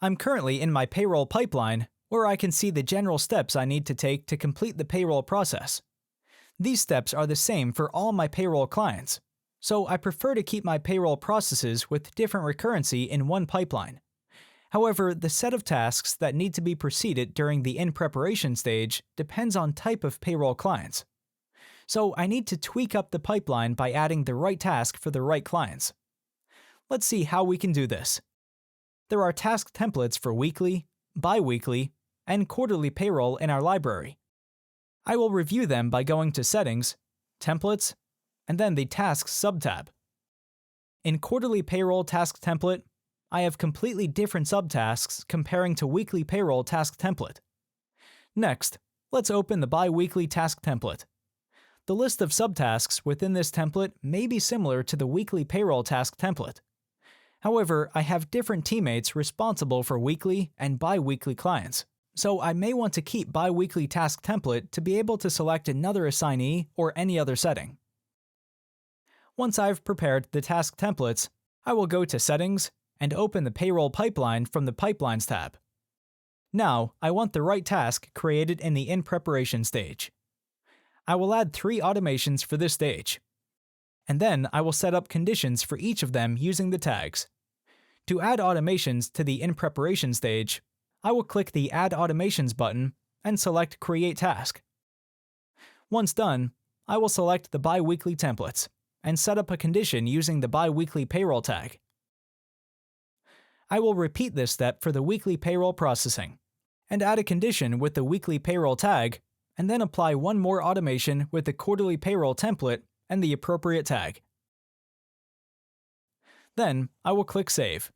I'm currently in my payroll pipeline, where I can see the general steps I need to take to complete the payroll process. These steps are the same for all my payroll clients, so I prefer to keep my payroll processes with different recurrency in one pipeline. However, the set of tasks that need to be proceeded during the in-preparation stage depends on type of payroll clients. So I need to tweak up the pipeline by adding the right task for the right clients. Let's see how we can do this. There are task templates for weekly, bi-weekly, and quarterly payroll in our library. I will review them by going to Settings, Templates, and then the Tasks subtab. In Quarterly Payroll Task Template, I have completely different subtasks comparing to Weekly Payroll Task Template. Next, let's open the Bi-weekly Task Template. The list of subtasks within this template may be similar to the Weekly Payroll Task Template. However, I have different teammates responsible for weekly and bi-weekly clients, so I may want to keep bi-weekly task template to be able to select another assignee or any other setting. Once I've prepared the task templates, I will go to Settings and open the Payroll Pipeline from the Pipelines tab. Now, I want the right task created in the in-preparation stage. I will add 3 automations for this stage, and then I will set up conditions for each of them using the tags. To add automations to the in-preparation stage, I will click the Add Automations button and select Create Task. Once done, I will select the bi-weekly templates and set up a condition using the bi-weekly payroll tag. I will repeat this step for the weekly payroll processing and add a condition with the weekly payroll tag, and then apply one more automation with the quarterly payroll template and the appropriate tag. Then, I will click Save.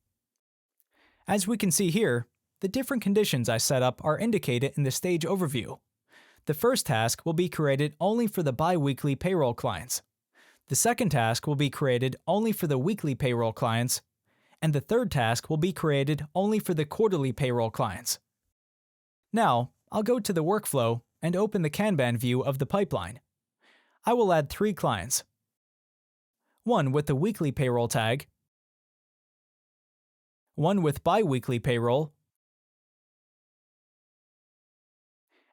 As we can see here, the different conditions I set up are indicated in the stage overview. The first task will be created only for the bi-weekly payroll clients. The second task will be created only for the weekly payroll clients, and the third task will be created only for the quarterly payroll clients. Now, I'll go to the workflow and open the Kanban view of the pipeline. I will add 3 clients. One with the weekly payroll tag, one with bi-weekly payroll,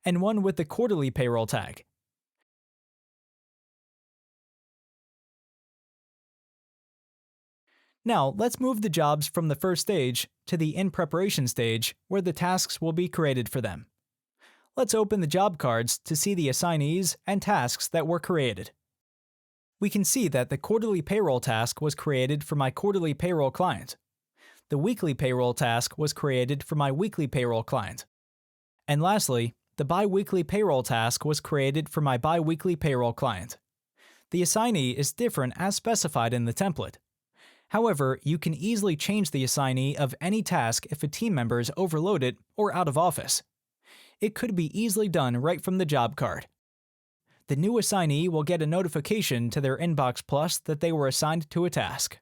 and one with the quarterly payroll tag. Now, let's move the jobs from the first stage to the in-preparation stage where the tasks will be created for them. Let's open the job cards to see the assignees and tasks that were created. We can see that the quarterly payroll task was created for my quarterly payroll client. The weekly payroll task was created for my weekly payroll client. And lastly, the bi-weekly payroll task was created for my bi-weekly payroll client. The assignee is different as specified in the template. However, you can easily change the assignee of any task if a team member is overloaded or out of office. It could be easily done right from the job card. The new assignee will get a notification to their Inbox Plus that they were assigned to a task.